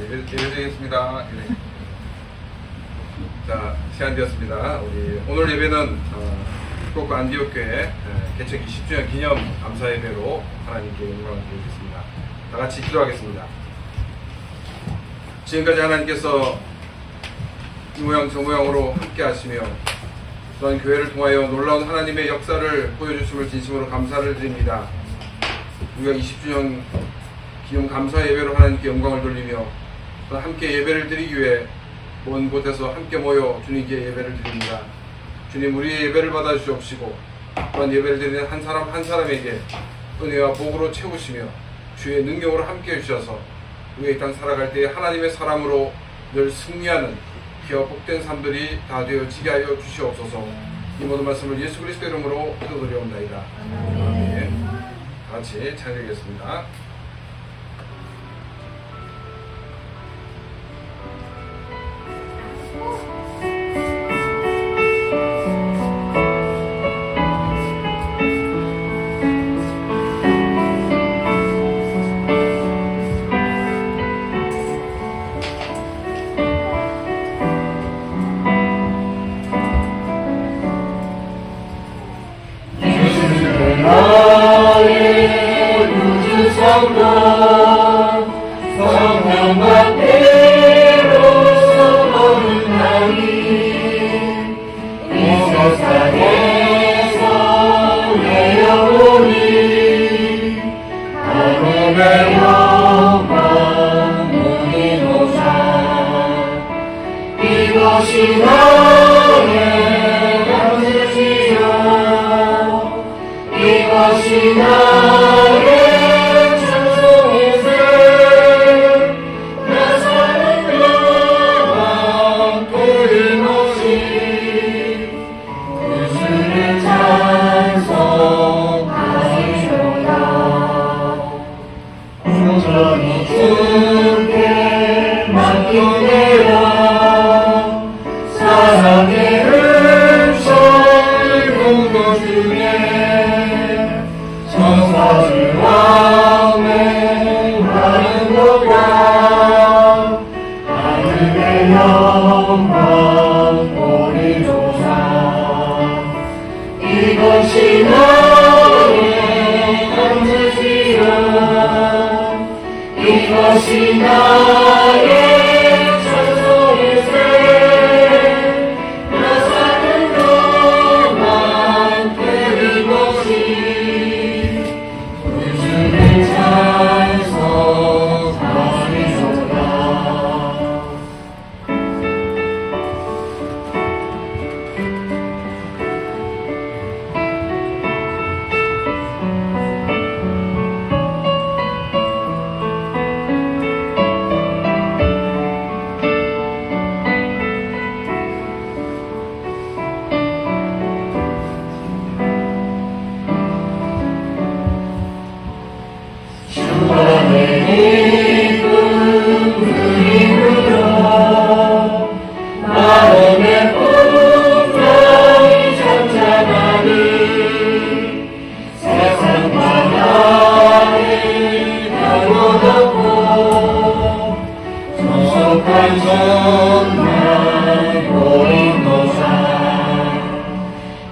예배드리겠습니다. 네. 자, 시간 되었습니다. 우리 오늘 예배는 후쿠오카 안디옥교회 개척 20주년 기념 감사 예배로 하나님께 영광을 드리겠습니다. 다 같이 기도하겠습니다. 지금까지 하나님께서 이 모양 저 모양으로 함께 하시며 또한 교회를 통하여 놀라운 하나님의 역사를 보여주심을 진심으로 감사를 드립니다. 우리가 20주년 기념 감사 예배로 하나님께 영광을 돌리며 또 함께 예배를 드리기 위해 먼 곳에서 함께 모여 주님께 예배를 드립니다. 주님, 우리의 예배를 받아 주옵시고 또한 예배를 드리는 한 사람 한 사람에게 은혜와 복으로 채우시며 주의 능력으로 함께 해주셔서 우리의 이 땅 살아갈 때 하나님의 사람으로 늘 승리하는 귀와 복된 삶들이 다 되어지게 하여 주시옵소서. 이 모든 말씀을 예수 그리스도 이름으로 기도드리옵나이다. 아멘. 다 같이 찬양하겠습니다. 성령과 피로써 거듭 나니 이 세상에서 내 영혼이 하늘의 영광 누리고자 이것이 나의 안식이요 이것이 나의 주께 맡기네요. 사랑의 음성을 공고 중에 천사들 왕의 하는 것과 하늘의 영광 보리조사 이것이 나의 안식이요 이것이 나의 찬송일세 나 사는 동안 끊임없이 그 주의 찬송 하리로다.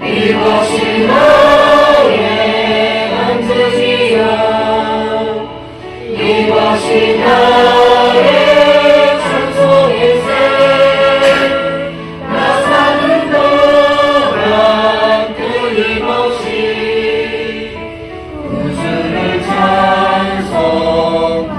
이것이 나의 안식이요 이것이 나의 찬송일세 나 사는 동안 끊임없이 그 주를 찬송하리로다.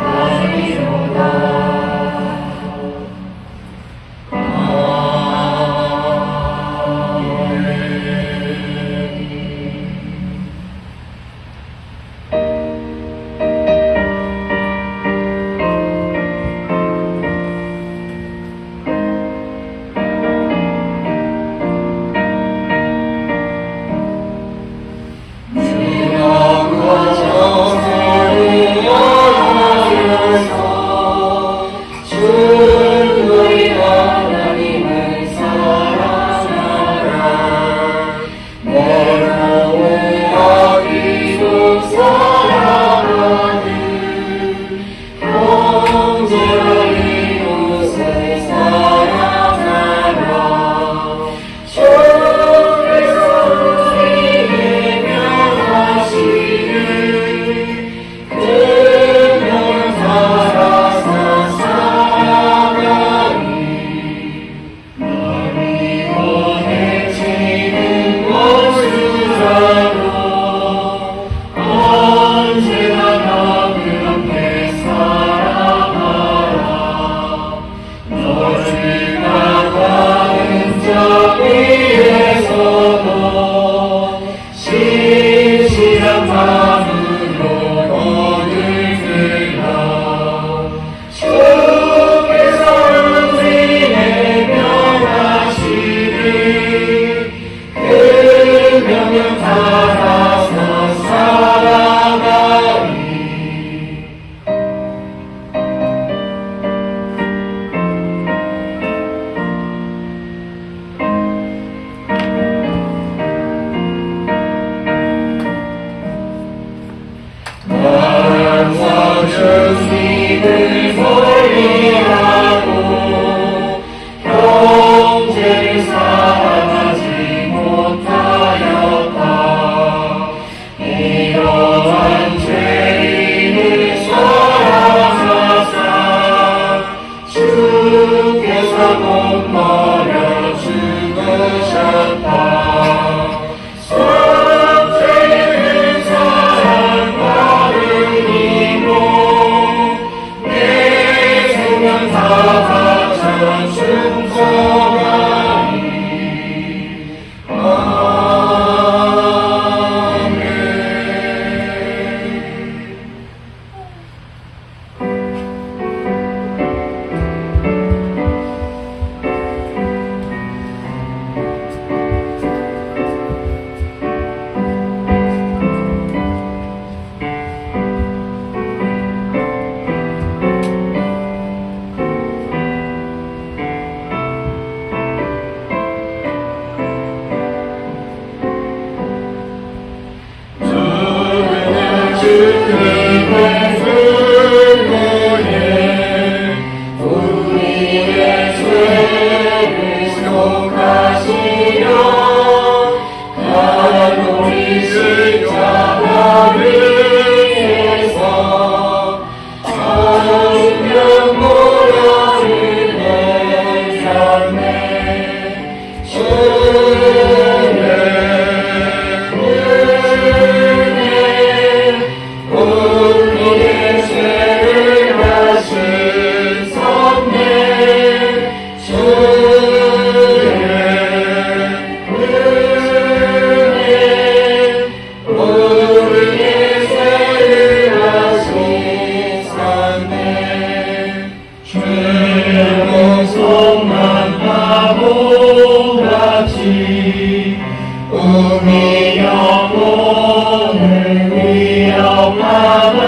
우리 영혼을 위협하나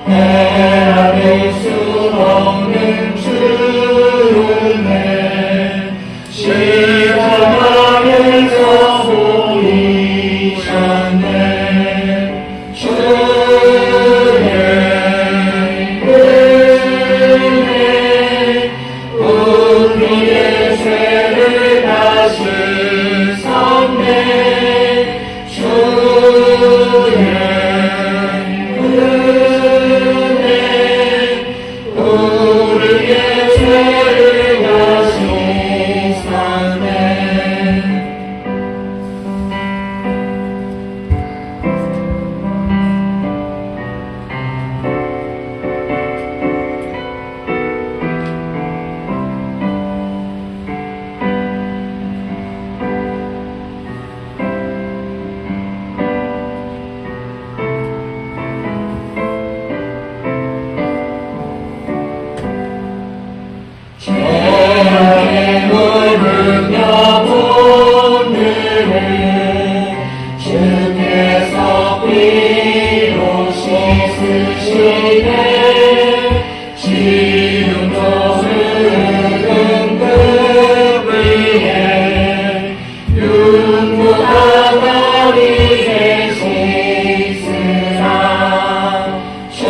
헤아릴 수 없는 주름에 십자가에서 보이셨네. 주의 은혜 우리의 죄를 다시 섰네. 주의 은혜 우리의 죄를 다시 섰네. 죄악의 물을 여보늘을 주께서 피로 씻으시네. 지금도 흐르는 그 위에 윤무가 이제 씻으라. 주의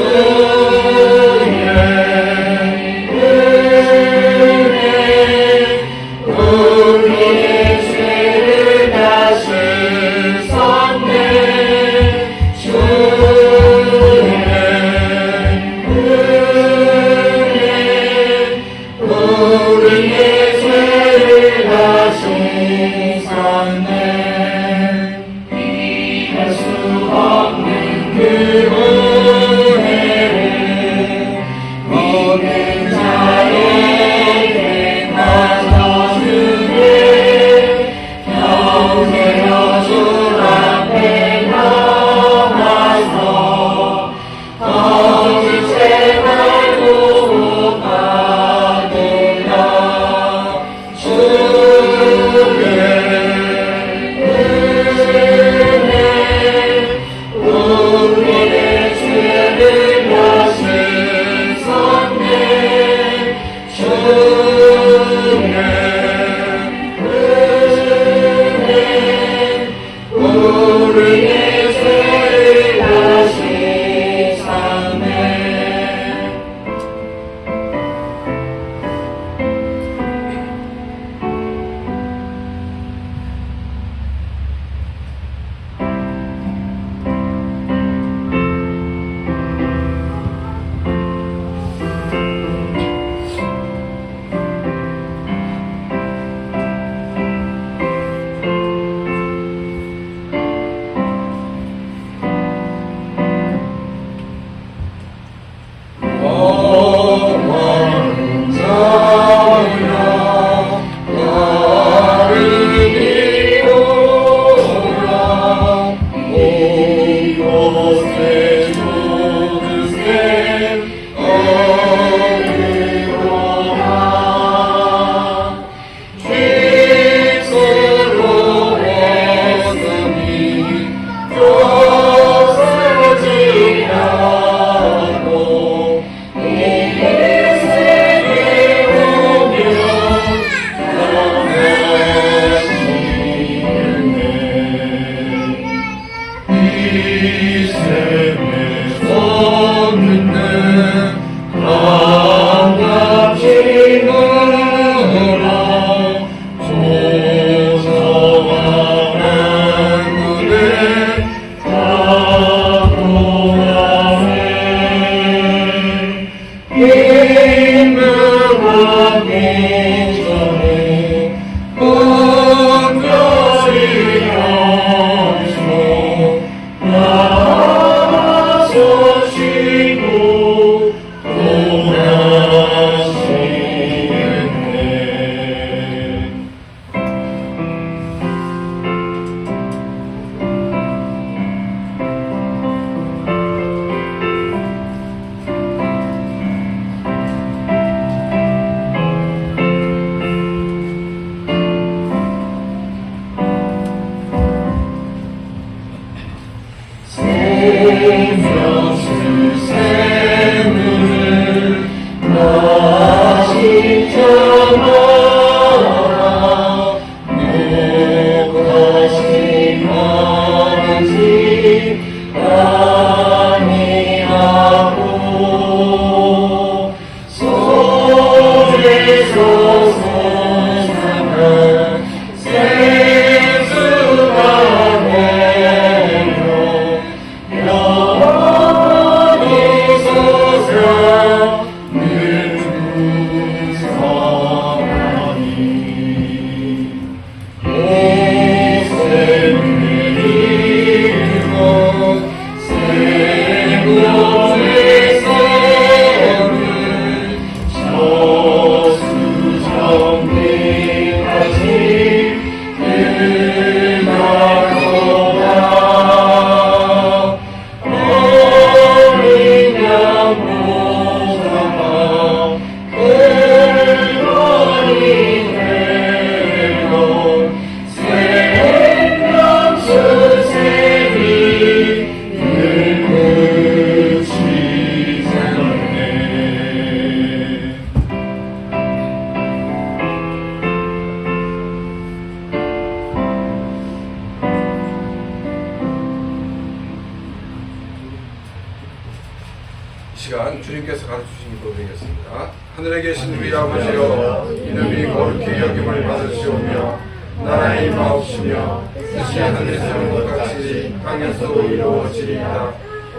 우리의 죄를 다시 섰네. 주의 은혜 우리의 죄를 다시 섰네. 시간 주님께서 가르쳐주신 기도 드리겠습니다. 하늘에 계신 우리 아버지여, 이름이 거룩히 여김을 받으시오며 나라의 임하옵시며 뜻이 하늘에서 이룬 것 같이 땅에서도 이루어지리이다.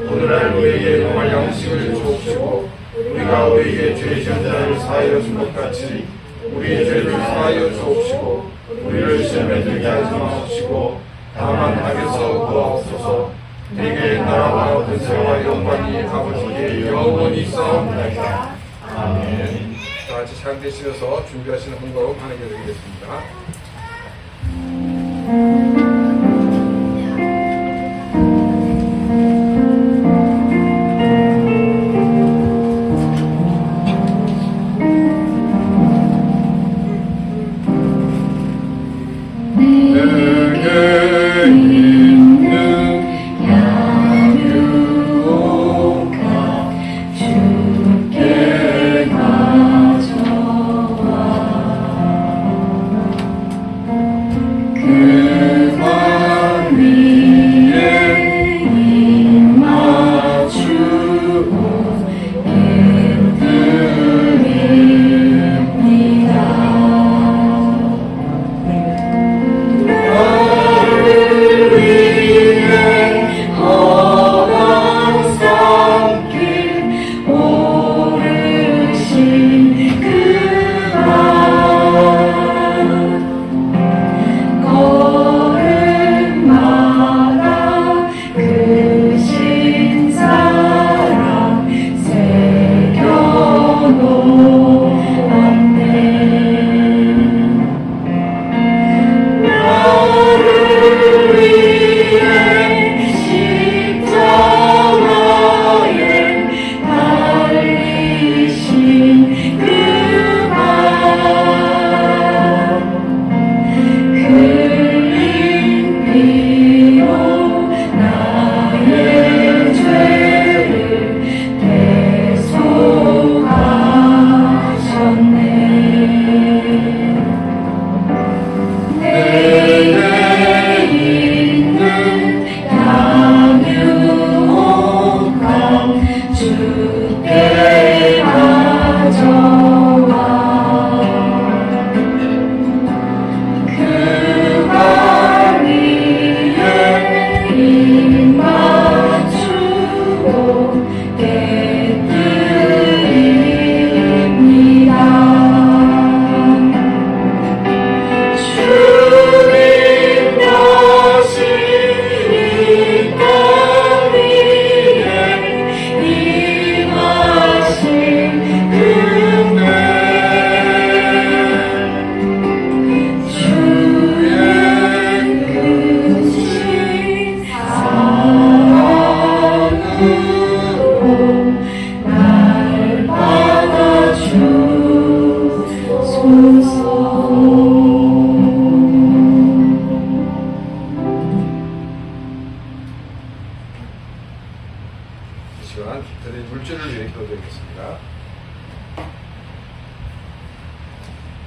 오늘날 우리에게 용할 양식을 주옵시고 우리가 우리에게 죄 지은 자를 사하여 준 것 같이 우리의 죄를 사하여 주옵시고 우리를 시험에 들게 하지 마옵시고 다만 악에서 구하옵소서. 내게 나라와 권세와 영광이 아버지께 영원히 있사옵나이다. 아멘. 다 같이 창대시면서 준비하시는 헌금 하나님께 드리겠습니다.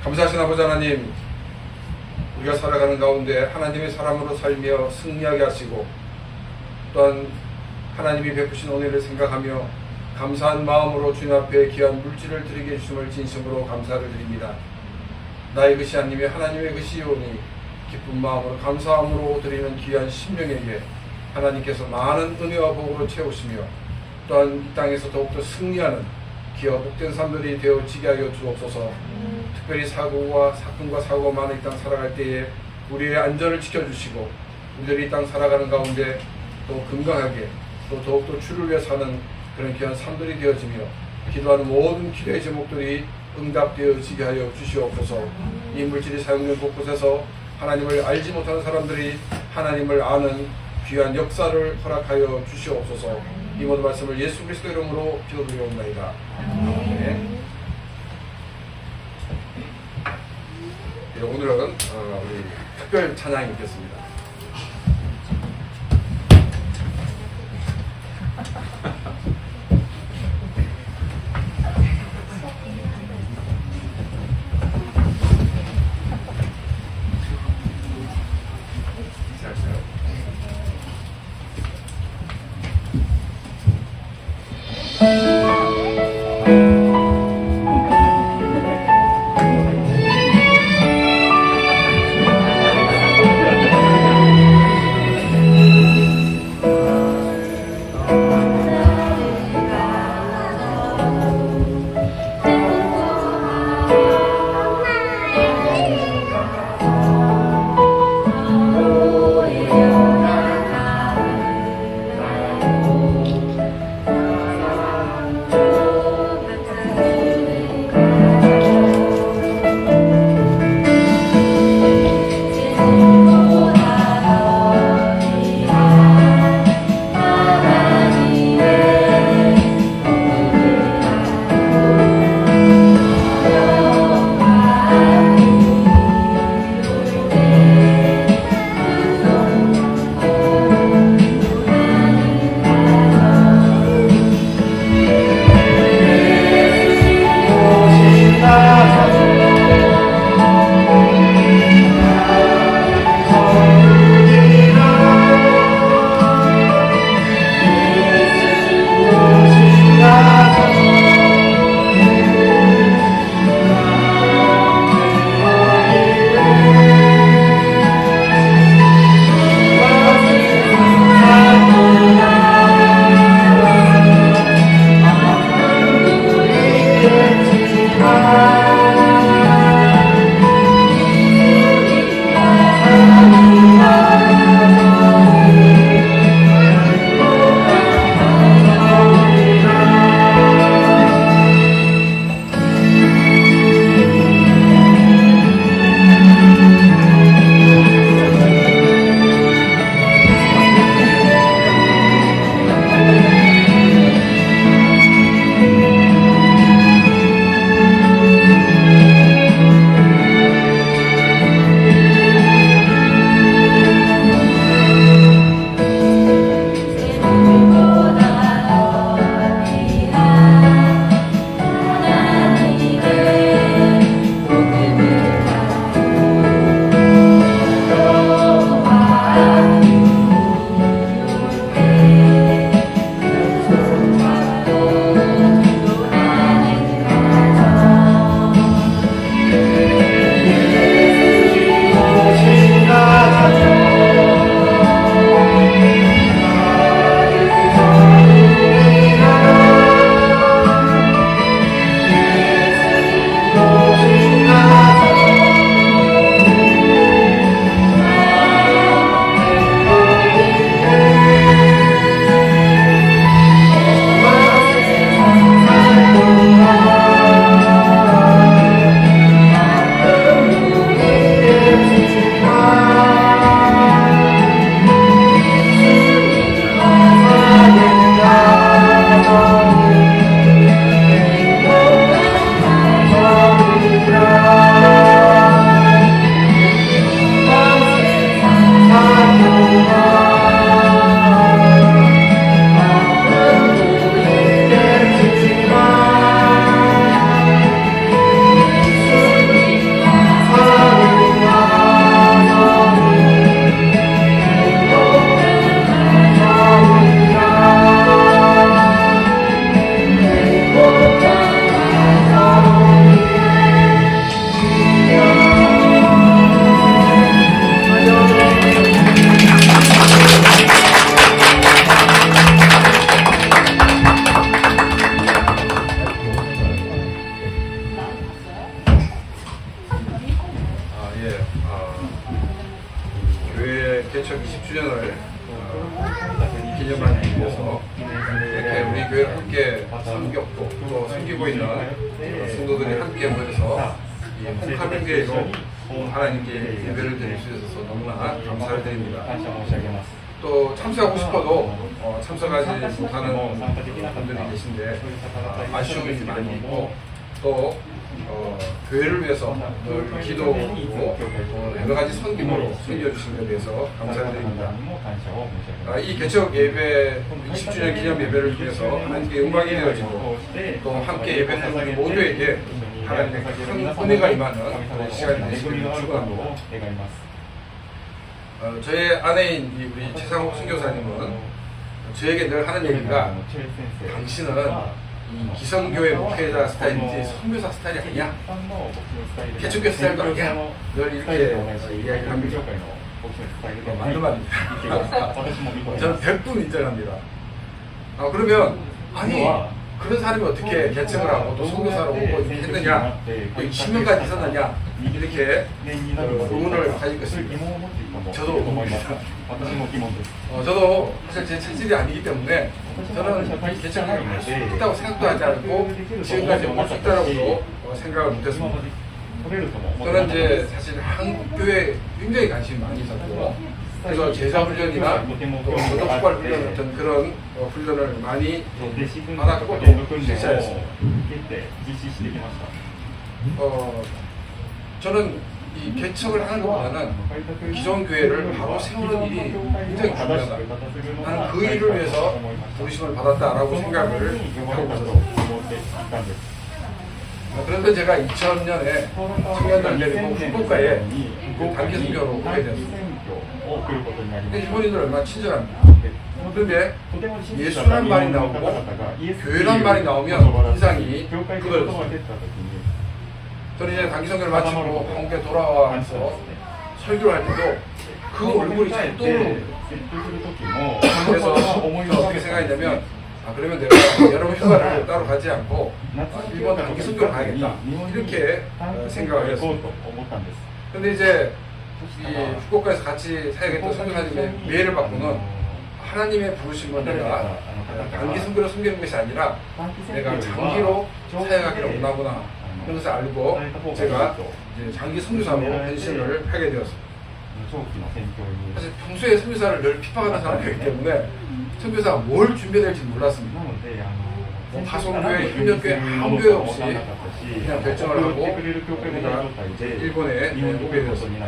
감사하신 아버지 하나님, 우리가 살아가는 가운데 하나님의 사람으로 살며 승리하게 하시고 또한 하나님이 베푸신 은혜를 생각하며 감사한 마음으로 주님 앞에 귀한 물질을 드리게 해주심을 진심으로 감사를 드립니다. 나의 것이 아님에 하나님의 것이오니 기쁜 마음으로 감사함으로 드리는 귀한 심령에게 하나님께서 많은 은혜와 복으로 채우시며 또한 이 땅에서 더욱더 승리하는 기어 복된 삶들이 되어지게 하여 주옵소서. 특별히 사건과 사고가 많은 이 땅 살아갈 때에 우리의 안전을 지켜주시고 우리들이 이 땅 살아가는 가운데 또 건강하게 또 더욱더 주를 위해 사는 그런 귀한 삶들이 되어지며 기도하는 모든 기도의 제목들이 응답되어지게 하여 주시옵소서. 이 물질이 사용된 곳곳에서 하나님을 알지 못하는 사람들이 하나님을 아는 귀한 역사를 허락하여 주시옵소서. 이 모든 말씀을 예수 그리스도 이름으로 기도드리옵나이다. 아멘. 오늘은 우리 특별 찬양이 있겠습니다. 아멘. 교회 개척 20주년을 기념하기 위해서 이렇게 우리 교회를 함께 섬겼고 또 섬기고 있는 성도들이 함께 모여서 이 홍카명교회로 하나님께 예배를 드릴 수 있어서 너무나 감사를 드립니다. 또 참석하고 싶어도 참석하지 못하는 분들이 계신데 아쉬움이 많이 있고 또 교회를 위해서 늘 기도하고 여러 가지 선김으로 섬겨주신 것에 대해서 감사드립니다. 이 개척 예배 60주년 기념 예배를 통해서 하나님께 영광이 되어지고 또 함께 예배드리는 모두에게 하나님의 큰 은혜가 임하는 그런 시간이 되시기를 축원합니다. 저의 아내인 우리 최상욱 선교사님은 저에게 늘 하는 얘기가 당신은 이 기성교회 목회자 스타일인지 선교사 스타일이 아니야. 개척교 스타일도 아니야. 늘 이렇게 이야기를 합니다. 맞는 말입니다. 저는 100% 인정합니다. 그러면 아니 그런 사람이 어떻게 개척을 하고 또 선교사로 오고 이렇게 했느냐, 20년까지 있었느냐 이렇게 의문을 가질 것입니다. 저도 의문입니다. 저도 사실 제 체질이 아니기 때문에 저는 개척을 했다고 생각도 하지 않고 지금까지 올 수 있다라고도 생각을 못했습니다. 저는 이제 사실 한국 교회에 굉장히 관심이 많이 있었고 그래서 제자훈련이나 또 도덕발 훈련 같은 그런 훈련을 많이 받았고 또 실시하였습니다. 저는 이 개척을 하는 것보다는 기존 교회를 바로 세우는 일이 굉장히 중요하다. 나는 그 일을 위해서 부르심을 받았다라고 생각을 하고 있었습니다. 그런데 제가 2000년에 청년단 데리고 후쿠오카에 단기 선교로 오게 되었습니다. 근데 일본인들 얼마나 친절합니다. 그런데 예수란 말이 나오고 교회란 말이 나오면 인상이 그거였어요. 저는 이제 단기 선교를 마치고 한국에 돌아와서 설교를 할 때도 그 얼굴이 잘 떠오르는 거예요. 그래서 저는 어떻게 생각했냐면 그러면 내가 여러분 휴가를 따로 가지 않고 일본 단기 선교를 가야겠다 이렇게 생각을 했습니다. 그런데 이제 이 후쿠오카에서 같이 사역했던 선교사님의 메일을 받고는 하나님의 부르심은 내가 단기 선교로 섬기는 것이 아니라 내가 장기로 사역하기를 원하구나 그런 것을 알고 제가 이제 장기 선교사로 변신을 하게 되었습니다. 사실 평소에 선교사를 늘 핍박하는 사람이기 때문에 선교사가 뭘 준비해야 될지 몰랐습니다. 파송교회, 협력교회 아무 교회 없이 그냥 결정을 하고 우리가 일본에 오게 되었습니다.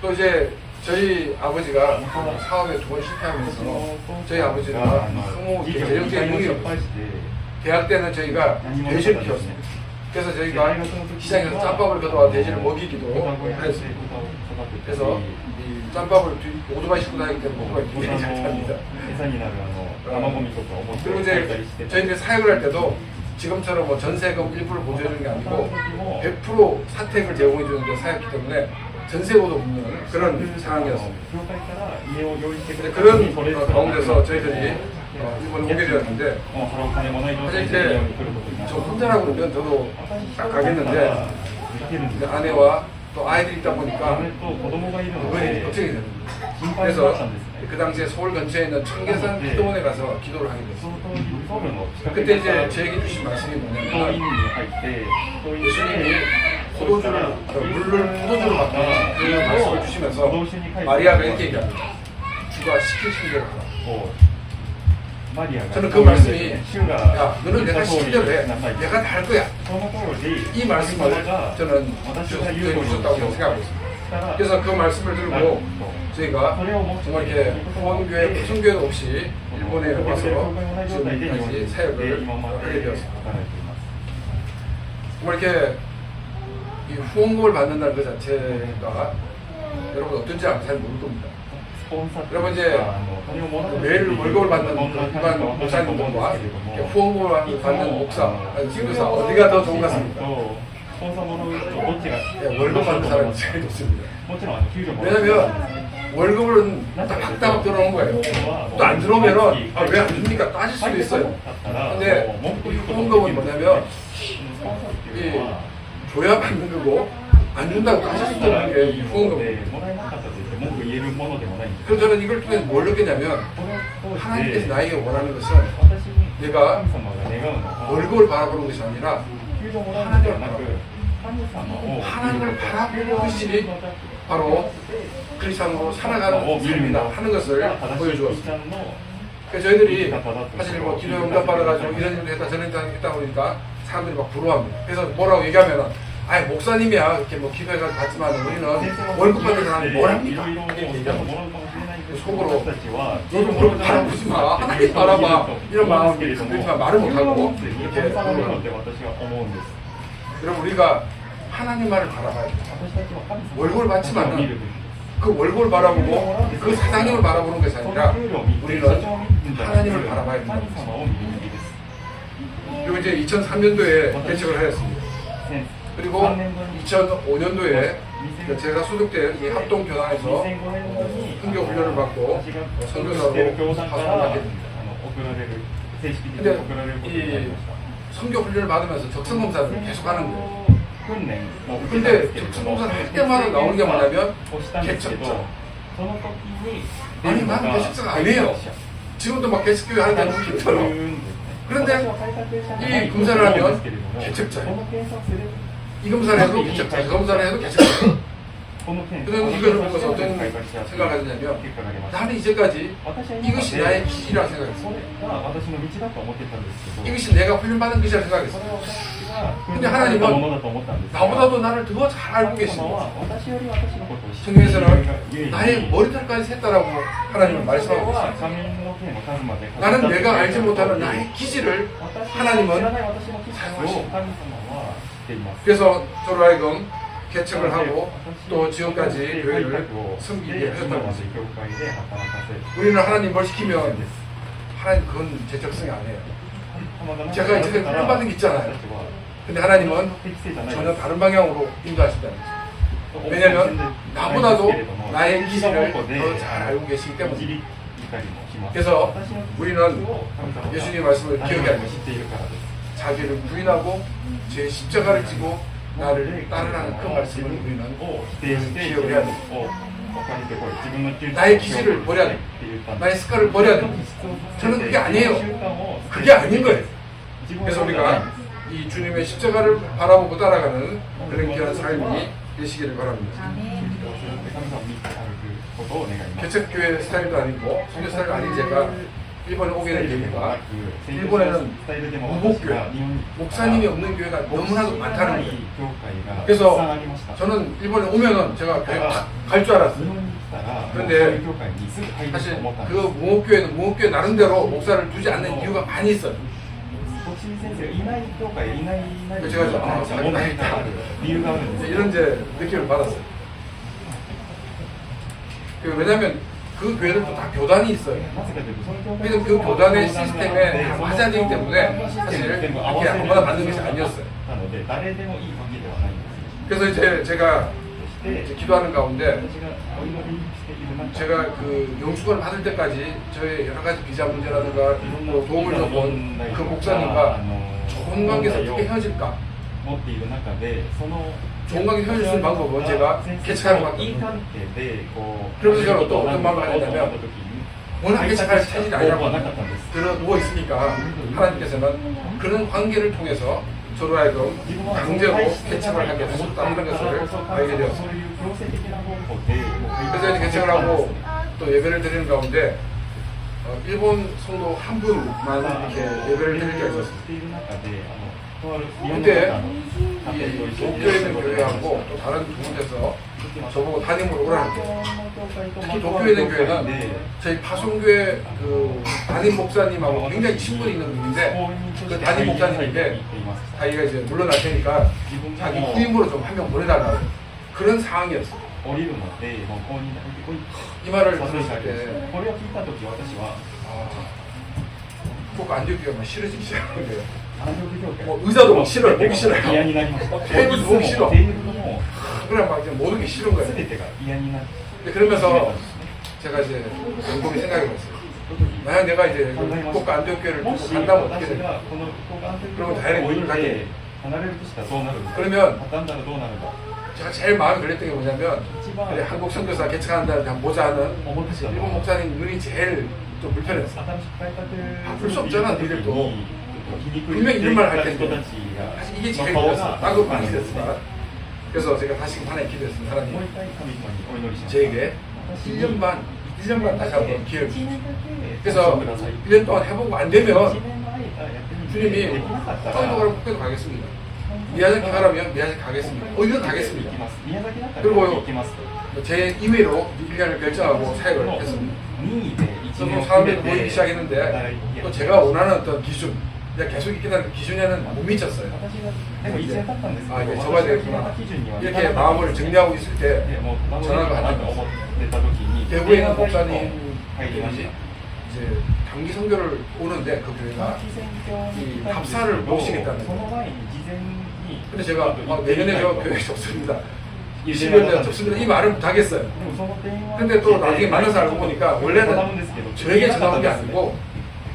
또 이제 저희 아버지가 사업에 2번 실패하면서 저희 아버지가 너무 재정적인 능력이 없었어요. 대학 때는 저희가 돼지를 키웠습니다. 그래서 저희가 시장에서 짬밥을 걷어와 돼지를 먹이기도 했습니다. 그래서 이 짬밥을 오토바이 싣고 다니기 때문에 오토바이 굉장히 잘 탑니다. 그리고 이제 저희들이 사역을 할 때도 지금처럼 뭐 전세금 일부를 보조해주는 게 아니고 100% 사택을 제공해주는 게 사였기 때문에 전세고도 붙는 그런 상황이었습니다. 그런 가운데서 저희들이 일본에 오게 되었는데 사실 이제 저 혼자라고 그러면 저도 딱 가겠는데 아내와 또 아이들이 있다 보니까 그분이 걱정이 됩니다. 그래서 그 당시에 서울 근처에 있는 청계산 기도원에 가서 기도를 하게 됐습니다. 그때 이제 저에게 주신 말씀이 뭐냐면 예수님이 포도주를 포도주로 바꾸는 그 말씀을 주시면서 마리아가 이렇게 얘기합니다. 주가 시키신 대로 하라. 저는 그 말씀이 야 너는 내가 시킨 대로 해. 내가 다 할 거야. 이 말씀을 저는 주님이 주셨다고 생각하고 있습니다. 그래서 그 말씀을 들고 저희가 정말 이렇게 후원교회, 부천교회도 없이 일본에 와서 지금까지 사역을 하게 되었습니다. 정말 이렇게 이 후원금을 받는다는 것 자체가 여러분 어떤지 잘 모를 겁니다. 여러분 이제 매일 월급을 받는 일반 목사님들과 후원금을 받는 목사, 지도사 어디가 더 좋은 것 같습니까? 월급 받는 사람이 제일 좋습니다. 왜냐면 월급은 딱딱 들어오는 거예요. 또 안 들어오면은 왜 안 줍니까? 따질 수도 있어요. 근데 후원금은 뭐냐면 줘야 받는 거고 안 준다고 따질 수도 없는 게 후원금입니다. 文句言えるものでもないんです。 그래서 저는 이걸 통해 뭘 느꼈냐면 これを通して 하나님께서 나에게 원하는 것은 私に 내가 神様が願うのは 월급을 바라보는 것이 아니라 給料もらうのではなく神様を 하나님을 바라보는 것이 바로 크리스천으로 살아가는 삶이다 하는 것을 正しい 보여주었습니다. クリスチャンの 그래서 저희들이 사실 뭐 기도 응답 받아가지고 이런 일도 했다 저런 일도 했다 보니까 사람들이 막 부러워합니다. 그래서 뭐라고 얘기하면은 아예 목사님이야 이렇게 뭐 기도해가지고 받지만 우리는 월급 받는 사람이 뭘 합니까? 이렇게 얘기합니다. 속으로 너도 월급 바라보지 마 하나님 바라봐 이런 마음이 그렇지만 말을 못하고 이렇게 물어봅니다. 여러분 우리가 하나님 말을 바라봐야 돼요. 월급을 받지만은 그 월급을 바라보고 그 사장님을 바라보는 것이 아니라 우리는 하나님을 바라봐야 된다는 것입니다. 그리고 이제 2003년도에 개척을 하였습니다. 그리고 2005년도에 제가 소속된 이 합동교단에서 선교 훈련을 받고 선교사로 파송을 받게 됩니다. 근데 이 선교 훈련을 받으면서 적성검사를 계속 하는 거예요. 근데 적성검사를 할 때마다 나오는 게 뭐냐면 개척자. 아니 나는 개척자가 아니에요. 지금도 막 개척교회 하는데 너무 힘들어. 그런데 이 검사를 하면 개척자예요. 이 검사를 해도 개척자, 저 검사를 해도 개척자. 저는 이걸 보면서 어떤 생각을 하냐면 나는 이제까지 이것이 나의 길이라고 생각했어요. 이것이 내가 훈련받은 것이라고 생각했어요. 근데 하나님은 나보다도 나를 더 잘 알고 계십니다. 성경에서는 나의 머리털까지 셌다라고 하나님은 말씀하고 있습니다. 나는 내가 알지 못하는 나의 기질을 하나님은 사용하십니다. 그래서 저로 하여금 개척을 하고 또 지금까지 교회를 섬기게 하셨다고 합니다. 우리는 하나님 뭘 시키면 하나님 그건 제 적성이 아니에요. 제가 이제 훈련받은 게 있잖아요. 근데 하나님은 전혀 다른 방향으로 인도하신다는 거죠. 왜냐하면 나보다도 나의 기질을 더 잘 알고 계시기 때문입니다. 그래서 우리는 예수님의 말씀을 기억해야 됩니다. 자기를 부인하고 제 십자가를 지고 나를 따르라는 그 말씀을 우리는 기억을 해야 됩니다. 나의 기질을 버려야 됩니다. 나의 습관을 버려야 됩니다. 저는 그게 아니에요. 그게 아닌 거예요. 그래서 우리가 이 주님의 십자가를 바라보고 따라가는 그런 귀한 삶이 되시기를 바랍니다. 개척교회 스타일도 아니고 선교 스타일도 아닌 제가 일본에 오게 된 계기가 일본에는 무목교회, 목사님이 없는 교회가 너무나도 많다는 거예요. 그래서 저는 일본에 오면은 제가 교회 갈 줄 알았어요. 그런데 사실 그 무목교회는 무목교회 나름대로 목사를 두지 않는 이유가 많이 있어요. 제가 좀 자기 나이다 이런 이제 느낌을 받았어요. 왜냐하면 그 교회들도 다 교단이 있어요. 그래서 그 교단의 시스템에 다 맞아야 되기 때문에 사실 이렇게 아무나 받는 것이 아니었어요. 그래서 이제 제가 이제 기도하는 가운데 제가 그 영주권을 받을 때까지 저의 여러 가지 비자 문제라든가 또 도움을 줬던 그 목사님과 좋은 관계에서 어떻게 헤어질까? 좋은 관계 헤어질 수 있는 방법은 제가 개척하는 방법입니다. 그래서 제가 또 어떤 방법을 했냐면 워낙 개척할 체질이 아니라고 들어 누워 있으니까 하나님께서는 그런 관계를 통해서 저로 하여금 강제로 개척을 하게 하셨다는 것을 알게 되었습니다. 그래서 이제 개척을 하고 또 예배를 드리는 가운데 일본 성도 한 분만 이렇게 예배를 드릴 때가 있었습니다. 그때 이 도쿄에 있는 교회하고 또 다른 두 군데서 저보고 담임으로 오라는 거예요. 특히 도쿄에 있는 교회는 저희 파송교회 그 담임 목사님하고 굉장히 친분이 있는 분인데 그 담임 목사님에게 자기가 이제 물러날 테니까 자기 후임으로 좀 한 명 보내달라고 그런 상황이었어요. 이 말을 들었을 때 꼭 안되기가 막 싫어지기 시작하는 거예요. 뭐 의자도 막 싫어요. 보기 싫어요. 테이블도 보기 싫어. 그냥 막 이제 모든 게 싫은 거예요. 근데 그러면서 제가 이제 곰곰이 생각해봤어요. 만약 내가 이제 꼭 안되기를 두고 간다면 어떻게 될까? 그러면 다행히 의미를 갖게 돼요. 그러면 제가 제일 마음에 걸렸던 게 뭐냐면 그래, 한국 선교사 개척한다는데 모자 하는 일본 목사님 눈이 제일 좀 불편했어. 바꿀 수 없잖아, 니들도. 분명히 이런 말 할 텐데. 사실 이게 제일 힘들었어. 나도 많이 힘들었어. 그래서 제가 다시 하나님 기도했습니다. 하나님, 저에게 1년 반 다시 한번 기회를 주십시오. 그래서 1년 동안 해보고 안 되면 주님이 서울도 국회도 가겠습니다. 미야자키 가라면 미야자키 가겠습니다. 이건 가겠습니다. 그리고 제 임의로 1년을 결정하고 사역을 했습니다. 그래서 사람들이 모이기 시작했는데 또 제가 원하는 어떤 기준, 내가 계속 있기는 기준에는 못 미쳤어요. 이제 접어야 되겠구나. 이렇게 마음을 정리하고 있을 때 전화가 하나 왔어요. 대구에 있는 목사님 이제 단기 선교를 오는데 그 교회가 이 답사를 모시겠다는 거예요. 근데 제가 내년에 저 교회 접습니다. 12월에 접습니다. 이 말을 못 하겠어요. 근데 또 나중에 만나서 알고 보니까 원래는 저에게 전화 온 게 아니고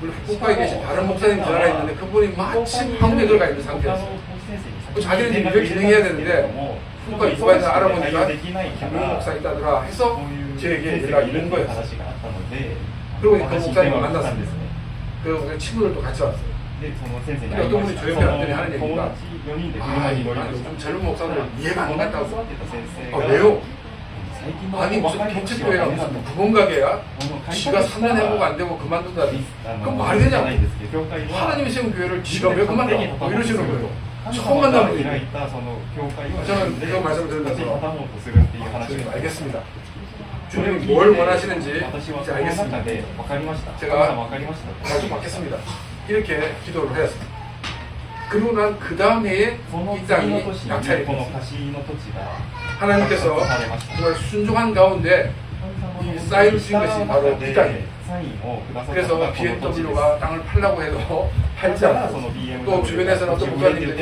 후쿠오카에 계신 다른 목사님 전화가 있는데 그분이 마침 한국에 들어가 있는 상태였어요. 자기는 일을 진행해야 되는데 후쿠오카 유튜브에서 알아보니까 김용 목사 있다더라 해서 저에게 연락이 온 거였어요. 그리고 그 목사님을 만났습니다. 그 친구들도 같이 왔어요. 근데 어떤 분이 조용히 왔더니 하는 얘기가 요즘 젊은 목사들 이해가 안 간다고. 왜요? 아니 무슨 개척교회가 무슨 구멍가게야? 지가 3년 해보고 안 되고 그만둔다니. 그럼 말이 되냐고. 하나님이 세운 교회를 지가 왜 그만둬? 뭐 이러시는 거예요. 처음 만나는 분이. 저는 이거 말씀을 들으면서 주님 알겠습니다. 주님이 뭘 원하시는지 이제 알겠습니다. 제가 좀 받겠습니다. 이렇게 기도를 하였습니다. 그리고 난 그 다음에 이 땅이 낙찰이 됐습니다. 하나님께서 정말 순종한 가운데 이 사인을 주신 것이 바로 이 땅이에요. 그래서 BMW가 땅을 팔라고 해도 팔지 않고 또 주변에서는 어떤 목사님들이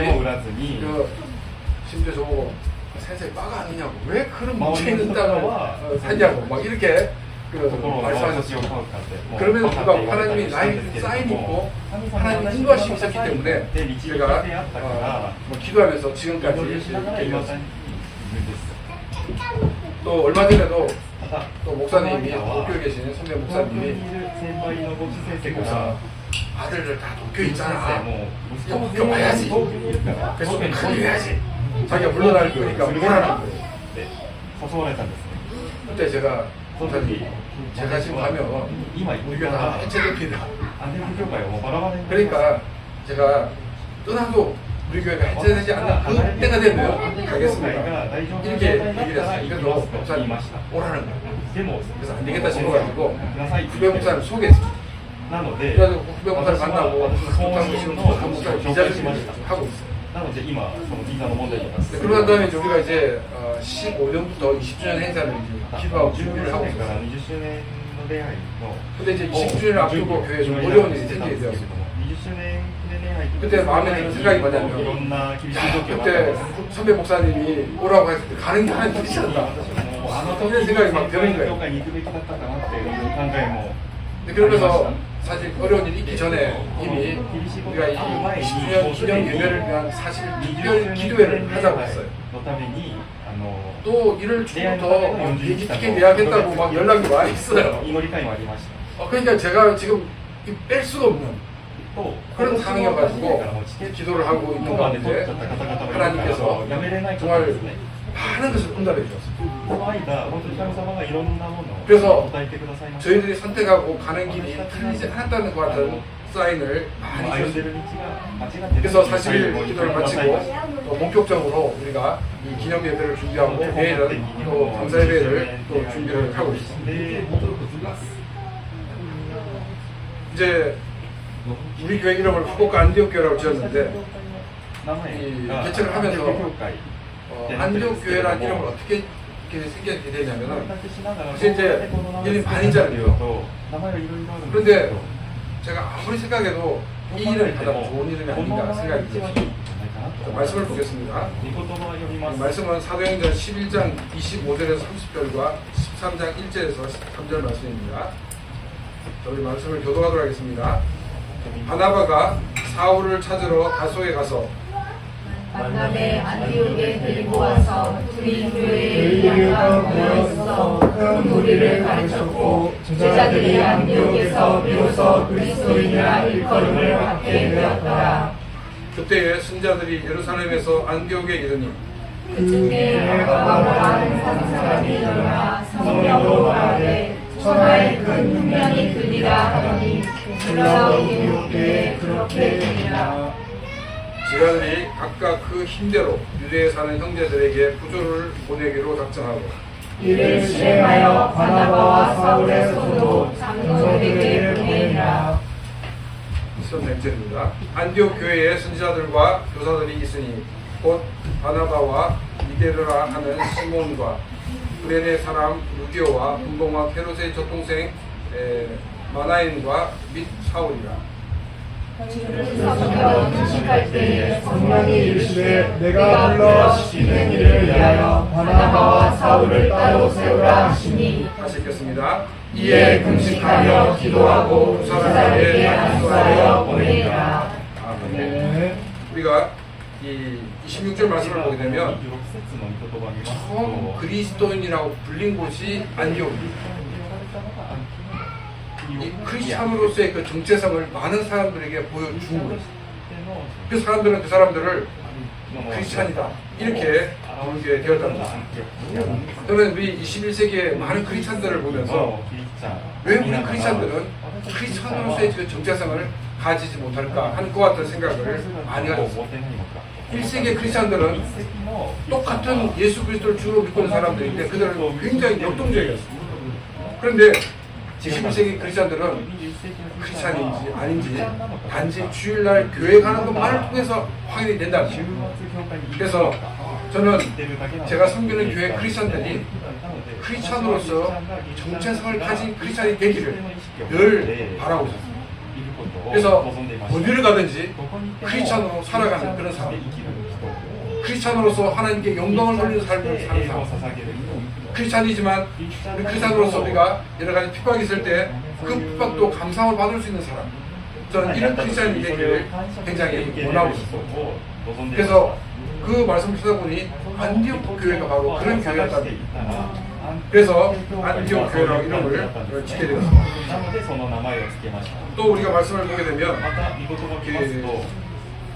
심지어 저보고 센세 빠가 아니냐고 왜 그런 뭉쳐있는 땅을 샀냐고 막 이렇게 말씀하셨어요. 그럼에도 불구하고 하나님이 나에게 사인이 있고 하나님의 인도하심이 있었기 때문에 제가 기도하면서 지금까지 이렇게 되었습니다. 또 얼마 전에도 또 목사님이 도쿄에 계시는 선배 목사님이 목사 아들들 다 도쿄에 있잖아. 도쿄 가야지. 그래서 크게 해야지. 자기가 물러날 거니까 뭐라는 거예요. 그때 제가 목사님 제가 지금 가면 우리가 다 해체됩니다. 그러니까 제가 떠나도 우리 교회가 해체되지 않는 그 때가 되면 가겠습니다. 이렇게 얘기를 했어요. 그래서 목사님 오라는 거예요. 그래서 안 되겠다 싶어가지고 후배 목사님 소개했습니다. 그래서 후배 목사를 만나고 목사님 지금 한 목사님 비자를 하고 있어요. 그러고 난 다음에 우리가 이제 15년부터 20주년 행사를 이제 기도하고 준비를 하고 있어요. 근데 이제 20주년을 앞두고 교회에 좀 어려운 일이 생기게 되었습니다. 그때 마음에 드는 생각이 뭐냐면 그때 선배 목사님이 오라고 했을 때 가는 게 하나님 뜻이었다. 이런 생각이 막 드는 거예요. 그러면서 사실 어려운 일이 있기 전에 이미 우리가 이 20주년 기념 예배를 위한 사실 특별 기도회를 하자고 했어요. 또 이를 주부터 비행기 티켓 예약했다고 막 연락이 와 있어요. 그러니까 제가 지금 뺄 수가 없는 그런 상황이어가지고 기도를 하고 있는 가운데 하나님께서 정말 많은 것을 응답해 주셨습니다. 그래서 저희들이 선택하고 가는 길이 틀리지 않았다는 것 같은 사인을 많이 주셨습니다. 그래서 40일 기도를 마치고 또 본격적으로 우리가 이 기념 예배를 준비하고 내일은 또 감사 예배를 또 준비를 하고 있습니다. 이제 우리 교회 이름을 후쿠오카 안디옥 교회라고 지었는데 이 개척을 하면서 안디옥 교회라는 이름을 어떻게 이렇게 생기게 되냐면은 사실 이제 이름이 반이잖아요. 그런데 제가 아무리 생각해도 이 이름이 가장 좋은 이름이 아닌가 생각이 들었습니다. 말씀을 보겠습니다. 말씀은 사도행전 11장 25절에서 30절과 13장 1절에서 13절 말씀입니다. 우리 말씀을 교독하도록 하겠습니다. 바나바가 사울을 찾으러 다소에 가서 만남에 안디옥에 데리고 와서 우리 교회에 약간 모여있어 큰 무리를 가르쳤고 제자들이 안디옥에서 비로소 그리스도인이라 일컬음을 받게 되었더라. 그때에 승자들이 예루살렘에서 안디옥에 이르니 그중에 바나바라는 한 사람이 일어나 성령으로 말하되 천하의 큰 흉년이 들리라 하더니 놀라우게 교회에 그렇게 되니라. 제자들이 각각 그 힘대로 유대에 사는 형제들에게 부조를 보내기로 작정하고 이를 실행하여 바나바와 사울의 손으로 장로들에게 보내니라. 선생입니다. 안디옥 교회에 선지자들과 교사들이 있으니 곧 바나바와 미게르라 하는 시몬과 구레네 사람 루디오와 분봉왕 헤롯의 젖동생 마나인과 및 사울이라. 성경 지식할 때에 성령이 이르시되 내가 불러 시키는 일을 위하여 바나바와 사울을 따로 세우라 하시니 다시 읽겠습니다. 이에 금식하며 기도하고 두 사람에게 안수하여 보내니라. 아멘. 네. 우리가 이 26절 말씀을 보게 되면 처음 그리스도인이라고 불린 곳이 안디옥입니다. 이 크리스찬으로서의 그 정체성을 많은 사람들에게 보여준 거예요. 그 사람들은 그 사람들을 크리스찬이다 이렇게 부르게 되었다는 것입니다. 저는 우리 21세기의 많은 크리스찬들을 보면서 왜 우리 크리스찬들은 크리스찬으로서의 그 정체성을 가지지 못할까 하는 것 같은 생각을 많이 가졌습니다. 1세기의 크리스찬들은 똑같은 예수 그리스도를 주로 믿고 있는 사람들인데 그들은 굉장히 역동적이었습니다. 그런데 21세기 크리스찬들은 크리스찬인지 아닌지 단지 주일날 교회 가는 것만을 통해서 확인이 된다는 거예요. 그래서 저는 제가 섬기는 교회 크리스찬들이 크리스찬으로서 정체성을 가진 크리스찬이 되기를 늘 바라고 있었습니다. 그래서 어디를 가든지 크리스찬으로 살아가는 그런 사람, 크리스찬으로서 하나님께 영광을 돌리는 삶을 사는 사람, 크리스찬이지만 우리 크리스찬으로서 우리가 여러 가지 핍박이 있을 때 그 핍박도 감상을 받을 수 있는 사람, 저는 이런 크리스찬이 되기를 굉장히 원하고 있었고, 그래서 그 말씀을 찾아보니 안디옥 교회가 바로 그런 교회였다는 거예요. 그래서 안디옥 교회라고 이름을 짓게 되었습니다. 또 우리가 말씀을 보게 되면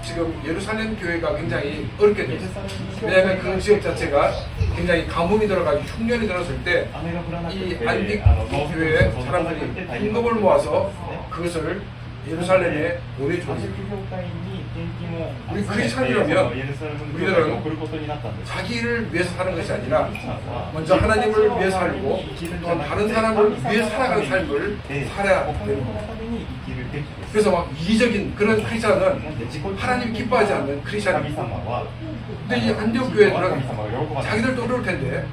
지금 예루살렘 교회가 굉장히 어렵게 됐어요. 왜냐하면 그 지역 자체가 굉장히 가뭄이 들어가고 흉년이 들었을 때 이 안디옥 교회의 사람들이 헌금을 모아서 그것을 예루살렘에 보내주었습니다. 우리 크리스찬이라면 우리들은 자기를 위해서 사는 것이 아니라 먼저 하나님을 위해 살고 또한 다른 사람을 위해 살아가는 삶을 살아야 되는 겁니다. 그래서 막 이기적인 그런 크리스찬은 하나님 기뻐하지 않는 크리스찬입니다. 근데 이 안디옥 교회들은 자기들도 어려울 텐데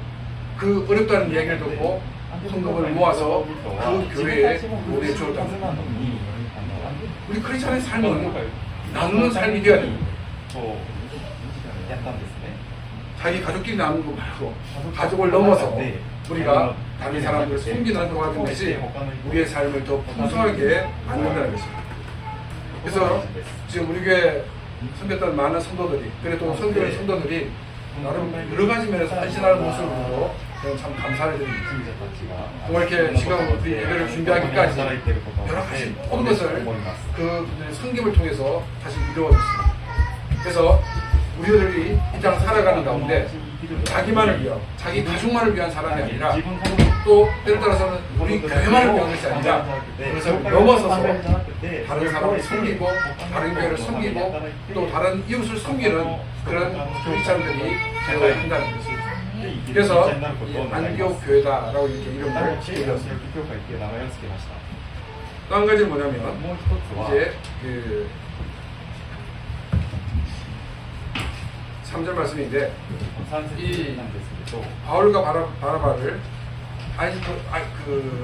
그 어렵다는 이야기를 듣고 헌금을 모아서 그 교회에 보내주었다는 겁니다. 우리 크리스찬의 삶은 나누는 삶이 되어야 됩니다. 자기 가족끼리 나누는 거 말고 가족을 넘어서 우리가 다른 사람들을 섬기는 행동을 하는 것이 우리의 삶을 더 풍성하게 만든다는 것입니다. 그래서 지금 우리 교회 섬겼던 많은 성도들이, 그래도 섬기는 성도들이 나름 여러 가지 면에서 헌신하는 모습을 보고 저는 참 감사를 드립니다. 정말 이렇게 지금 우리 예배를 준비하기까지 여러 가지 모든 것을 그 섬김을 통해서 다시 이루어졌습니다. 그래서 우리들이 이 땅 살아가는 가운데 자기만을 위하여, 자기 가족만을 위한 사람이 아니라 또 때를 따라서는 우리 교회만을 위한 것이 아니라 그것을 넘어서서 다른 사람을 섬기고 다른 교회를 섬기고 또 다른 이웃을 섬기는 그런 크리스찬들이 되어야 한다는 것입니다. 그래서 이 안디옥 교회다라고 이렇게 이름을 짓게 되었습니다. 또 한 가지는 뭐냐면 이제 그 3절 말씀인데 이 바울과 바나바를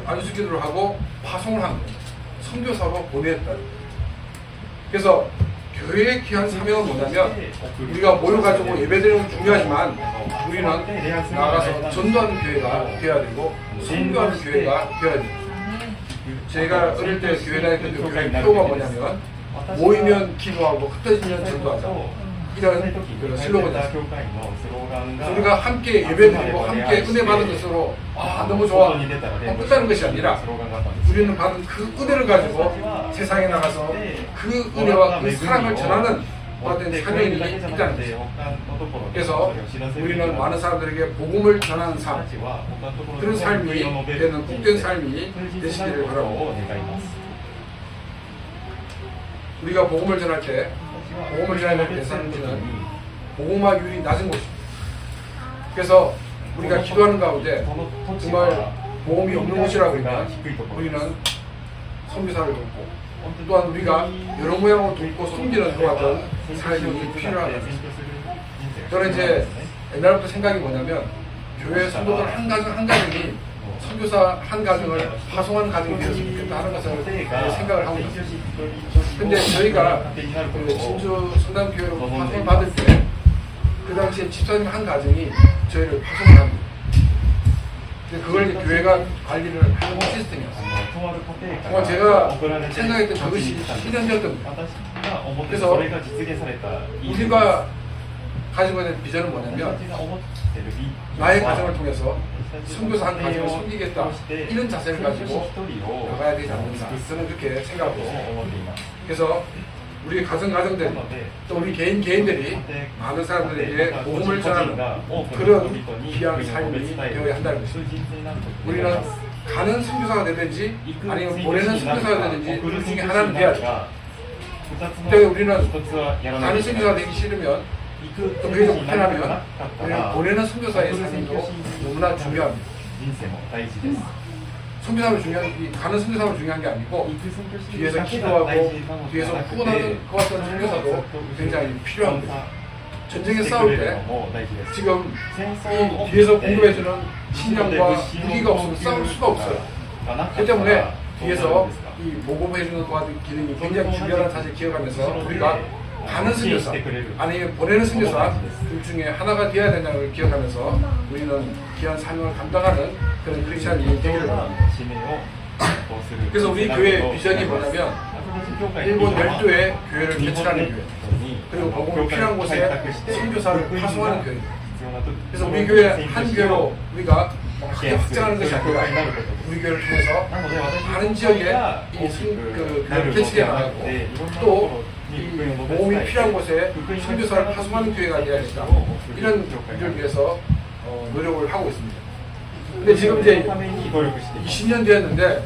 안수기도를 하고 파송을 한 거예요. 선교사로 보냈다. 그래서 교회의 귀한 사명은 뭐냐면 우리가 모여가지고 예배드리는 건 중요하지만 우리는 나가서 전도하는 교회가 되어야 되고 선교하는 교회가 되어야 됩니다. 제가 어릴 때 교회 다닐 때 교회의 표가 뭐냐면 모이면 기도하고 흩어지면 전도하자. 이런 그 슬로건이었습니다. 그래서 우리가 함께 예배드리고 함께 은혜 받은 것으로 너무 좋아 끝나는 것이 아니라 우리는 받은 그 은혜를 가지고 세상에 나가서 그 은혜와 그 사랑을 전하는 어떤 사명이 있다는 것이죠. 그래서 우리는 많은 사람들에게 복음을 전하는 삶, 그런 삶이 되는 복된 삶이 되시기를 바라고, 우리가 복음을 전할 때 복음을 전하는 대상지는 복음화율이 낮은 곳입니다. 그래서 우리가 기도하는 가운데 정말 복음이 없는 곳이라고 하면 우리는 선교사를 돕고, 또한 우리가 여러 모양으로 돕고 섬기는 것 같은 삶이 필요하다. 저는 이제 옛날부터 생각이 뭐냐면, 교회 성도들 한 가정 한 가정이 선교사 한 가정을 파송하는 가정이 되었으면 좋겠다 하는 것을 생각을 하고 있습니다. 근데 저희가 그 진주 성담교회로 파송을 받을 때 그 당시에 집사님 한 가정이 저희를 파송을 합니다. 근데 그걸 이제 교회가 관리를 하는 시스템이었어요. 정말 제가 생각했던 그것이 실현되었던 거예요. 그래서 우리가 가지고 있는 비전은 뭐냐면, 나의 가정을 통해서 선교사 한 가정을 섬기겠다, 이런 자세를 가지고 나가야 되지 않는가, 저는 그렇게 생각하고, 그래서 우리 가정들, 또 우리 개인들이 많은 사람들에게 복음을 전하는 그런 귀한 삶이 되어야 한다는 것입니다. 우리는 가는 선교사가 되든지 아니면 보내는 선교사가 되든지 둘 중에 하나는 돼야 돼요. 근데 우리는 가는 선교사가 되기 싫으면, 또 그게 좀 불편하면 우리는 보내는 선교사의 삶도 너무나 중요합니다. 선교사로 가는 선교사로 중요한 게 아니고, 뒤에서 기도하고 뒤에서 후원하는 것 같은 선교사도 굉장히 필요합니다. 전쟁에 싸울 때 지금 이 뒤에서 공급해주는 식량과 무기가 없으면 싸울 수가 없어요. 그 때문에 뒤에서 이 보급해주는 도와주는 기능이 굉장히 중요하다는 사실 기억하면서, 우리가 가는 선교사 아니면 보내는 선교사 둘 중에 하나가 되어야 된다는 걸 기억하면서 우리는 귀한 사명을 감당하는 그런 크리스찬이 되기를 바랍니다. 그래서 우리 교회의 비전이 뭐냐면, 일본 열도의 교회를 개척하는 교회, 그리고 복음이 필요한 곳에 선교사를 파송하는 교회입니다. 그래서 우리 교회 한 교회로 우리가 크게 확장하는 것이 아니라, 우리 교회를 통해서 다른 지역에 이 교회를 개척해 나가고, 또 이 복음이 필요한 곳에 선교사를 파송하는 교회가 되어야 된다, 이런 일을 위해서 노력을 하고 있습니다. 근데 지금 이제 20년 되었는데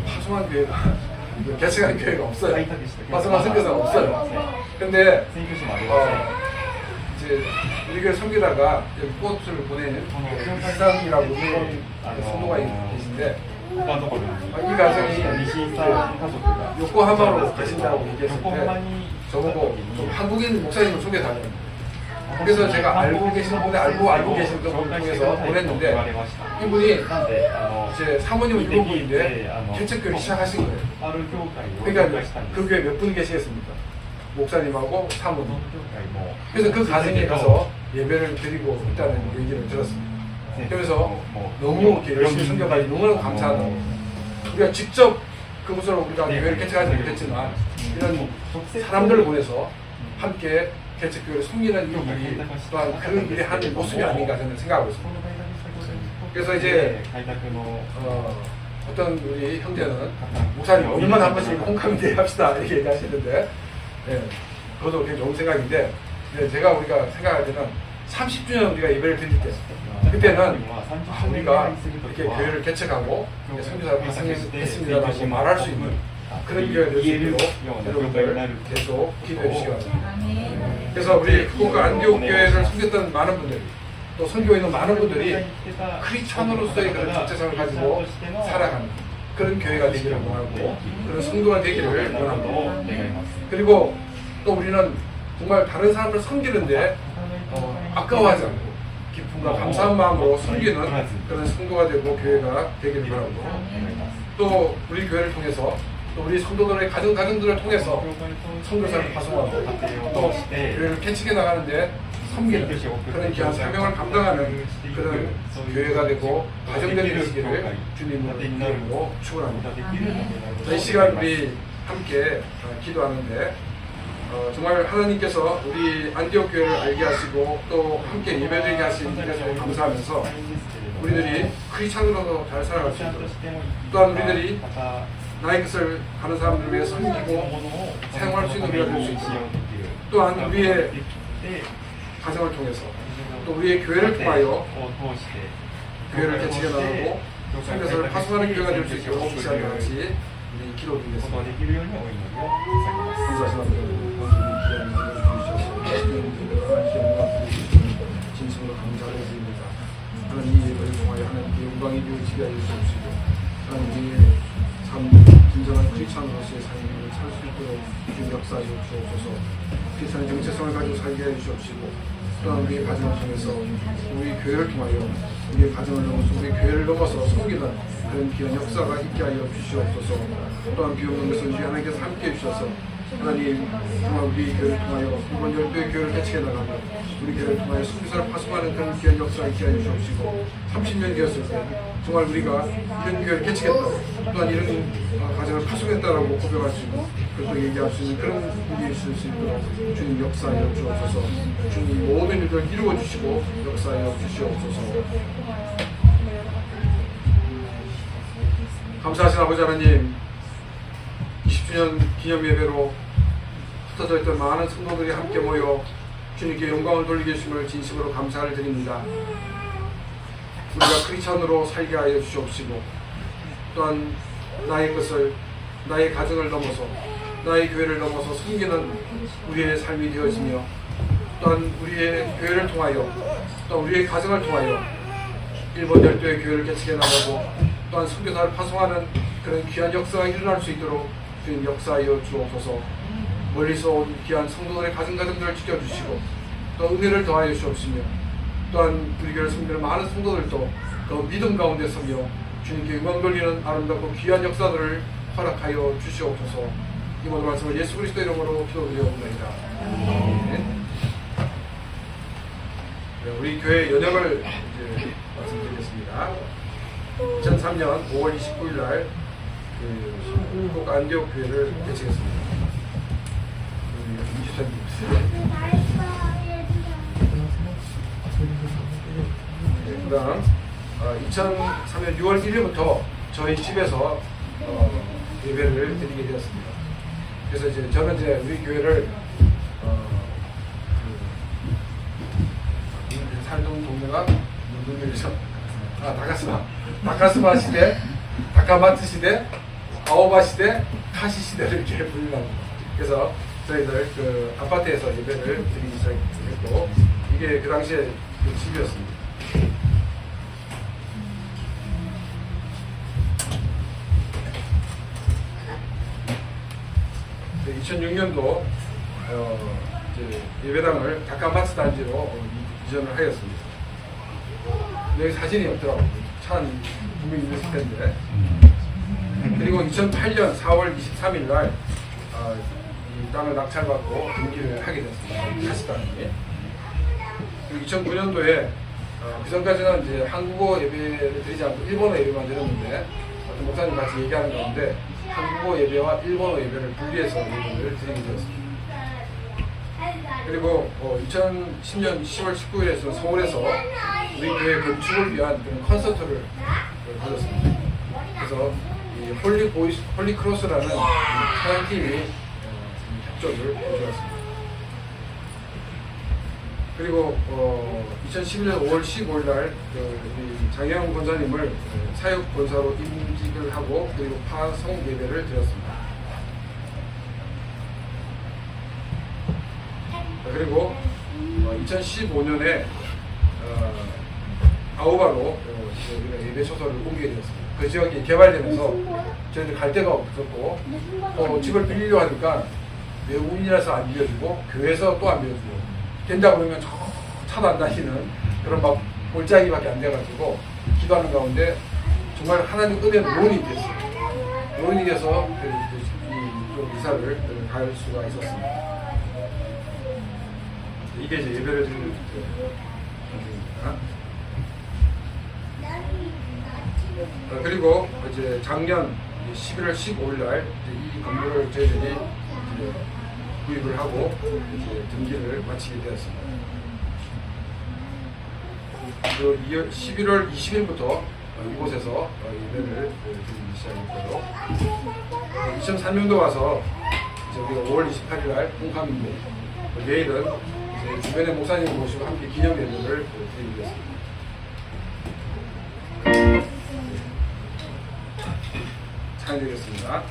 파송한 교회가, 개척한 교회가 없어요. 파송한 선교사가 없어요. 근데 이제 우리 교회 섬기다가 꽃을 보내는 일상이라고 그런 성도가 계신데, 이 가정이 요코하마로 계신다고 얘기했을 때 저보고 좀 한국인 목사님을 소개해달라고. 그래서 제가 알고 계신 분에 알고 계신 분을 통해서 보냈는데, 이분이 제 사모님은 일본분인데 개척교회를 시작하신 거예요. 그러니까 그 교회 몇 분 계시겠습니까? 목사님하고 사모님. 그래서 그 가정에 가서 예배를 드리고 있다는 얘기를 들었습니다. 그래서 너무 열심히 섬겨가지고 너무나 감사하다고. 우리가 직접 그곳으로 우리가 교회를 개척하지 못했지만, 이런 사람들을 보내서 함께 개척교회를 섬기는 일이 또한 그런 일이 하는 모습이 아닌가 저는 생각하고 있습니다. 그래서 이제 어떤 우리 형제는 목사님 5년마다 한 번씩 홈커뮤니티 합시다 이렇게 얘기하시는데, 그것도 굉장히 좋은 생각인데, 우리가 생각할 때는 30주년 우리가 예배를 드릴 때, 그때는 우리가 이렇게 교회를 개척하고 선교사를 파송했습니다라고 말할 수 있는 그런 기회가 될 수 있도록 여러분들 계속 기도해 주시기 바랍니다. 그래서 우리 후쿠오카 안교교회를 섬겼던 많은 분들이, 또 선교에 있는 많은 분들이 크리스찬으로서의 그런 정체성을 가지고 살아가는 그런 교회가 되기를 원하고, 그런 성도가 되기를 원합니다. 그리고 또 우리는 정말 다른 사람을 섬기는데 아까워하지 않고 기쁨과 감사한 마음으로 섬기는 그런 성도가 되고 교회가 되기를 바라고, 또 우리 교회를 통해서 또 우리 성도들의 가정들을 통해서 선교사를 파송하고, 또 교회를 개척해 나가는데 섬기는 그런 귀한 사명을 감당하는 그런 교회가 되고 가정들이 되시기를 주님의 이름으로 축원합니다. 이 시간 우리 함께 기도하는데 정말 하나님께서 우리 안디옥 교회를 알게 하시고 또 함께 예배드리게 하신 일에 감사하면서 우리들이 크리스찬으로서 잘 살아갈 수 있도록 또한 우리들이 나의 것을 가는 사람들을 위해 섬기고 사용할 수 있는 우리가 될 수 있도록 또한 우리의 가정을 통해서 또 우리의 교회를 통하여 교회를 개척해 나가고 성교사를 파송하는 교회가 될 수 있도록 시간과 같이 우리 기도드리겠습니다. 감사하신 아버지 진심으로 감사를 드립니다. 하나님 이 예배를 통하여 하나님께 영광이 되어지게 하여 주옵시고 하나님의 삶 진정한 크리스찬으로서의 삶을 살 수 있도록 주님 역사하여 주옵소서. 크리스찬의 정체성을 가지고 살게 해 주옵시고 또한 우리의 가정을 통해서 우리 교회를 통하여 우리의 가정을 넘어서 우리 교회를 넘어서 섬기는 그런 귀한 역사가 있게 하여 주시옵소서. 또한 비오는 것을 우리 하나님께서 함께해 주셔서 하나님 정말 우리 교회를 통하여 이번 12의 교회를 개척해 나가며 우리 교회를 통하여 선교사를 파송하는 그런 귀한 역사가 있게 하여 주옵시고 30년 되었을 때 정말 우리가 이런 교회를 개척했다 또한 이런 가정을 파송했다라고 고백할 수 있고 그것도 얘기할 수 있는 그런 일이 있을 수 있도록 주님 역사하여 주옵소서. 주님 모든 일들을 이루어 주시고 역사하여 주시옵소서. 감사하신 아버지 하나님 20주년 기념 예배로 흩어져 있던 많은 성도들이 함께 모여 주님께 영광을 돌리게 해주심을 진심으로 감사를 드립니다. 우리가 크리스찬으로 살게 하여 주시옵시고 또한 나의 것을 나의 가정을 넘어서 나의 교회를 넘어서 섬기는 우리의 삶이 되어지며 또한 우리의 교회를 통하여 또 우리의 가정을 통하여 일본 열도의 교회를 개척해 나가고 또한 선교사를 파송하는 그런 귀한 역사가 일어날 수 있도록 주님 역사하여 주옵소서. 멀리서 온 귀한 성도들의 가정들을 지켜주시고 또 은혜를 더하여 주옵시며 또한 우리 교회를 섬기는 많은 성도들도 더 믿음 가운데 서며 주님께 영광 돌리는 아름답고 귀한 역사들을 허락하여 주시옵소서. 이 모든 말씀을 예수 그리스도 이름으로 기도드려옵나이다. 네, 우리 교회 연역을 이제 말씀드리겠습니다. 2003년 5월 29일 날 한국 안디옥 교회를 개척했습니다. 그 다음 2003년 6월 1일부터 저희 집에서 예배를 드리게 되었습니다. 그래서 이제 저는 이제 우리 교회를 살던 동네가 눈물에서 다카스마 시대, 다카마트 시대, 아오바 시대, 카시 시대를 이렇게 부르려고. 그래서 저희들 그 아파트에서 예배를 드리기 시작했고 이게 그 당시에 그 집이었습니다. 2006년도 예배당을 다카마츠 단지로 이전을 하였습니다. 여기 사진이 없더라고요. 참 분명히 있을 텐데. 그리고 2008년 4월 23일 날 이 땅을 낙찰받고 등기를 하게 됐습니다. 다시 땅이. 그리고 2009년도에 그 전까지는 이제 한국어 예배를 드리지 않고 일본어 예배만 드렸는데 어떤 목사님 같이 얘기하는 가운데 한국어 예배와 일본어 예배를 분리해서 예배를 드리게 되었습니다. 그리고 2010년 10월 19일에 서울에서 우리 교회 건축을 위한 그런 콘서트를 가졌습니다. 그래서 이 홀리 크로스라는 찬양팀이 협조를 해주었습니다. 그리고 2011년 5월 15일 날 장혜영 권사님을 사역 권사로 임직을 하고 그리고 파송 예배를 드렸습니다. 그리고 2015년에 아오바로 예배 초소를 옮기게 되었습니다. 그 지역이 개발되면서 저희들 갈 데가 없었고 집을 빌리려 하니까 외국인이라서 안 빌려주고 교회에서 또 안 빌려주고 된다고 그러면 차도 안 다니는 그런 막 골짜기밖에 안 돼가지고 기도하는 가운데 정말 하나님 은혜로 논이 됐어요. 논이 돼서 이 이사를 갈 수가 있었습니다. 이게 이제 예배를 드리는 장소입니다. 그리고 이제 작년 11월 15일 날 이 건물을 저희들이 구입을 하고 이제 등기를 마치게 되었습니다. 그 11월 20일부터 이곳에서 예배를 드리기 시작했고요. 2003년도 와서 저기 5월 28일 날 홍감인데 내일은 이제 주변의 목사님 모시고 함께 기념 예배를 드리겠습니다. 찬양드리겠습니다.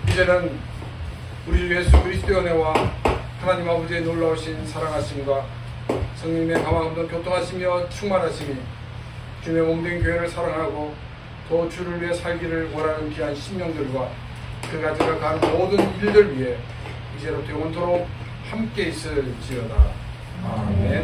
이제는 우리 주 예수 그리스도의 은혜와 하나님 아버지의 놀라우신 사랑하심과 성령님의 가망 없는 교통하시며 충만하심이 주님의 몸된 교회를 사랑하고 더 주를 위해 살기를 원하는 귀한 심령들과 그 가지고 가는 모든 일들 위해 이제로부터 영원토록 함께 있을지어다. 아멘.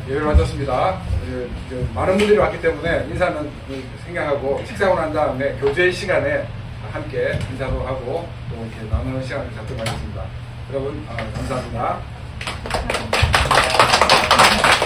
예배를 마쳤습니다. 많은 분들이 왔기 때문에 인사는 생략하고 식사하고 난 다음에 교제 시간에 함께 인사도 하고 또 이렇게 나누는 시간을 갖도록 하겠습니다. 여러분 감사합니다.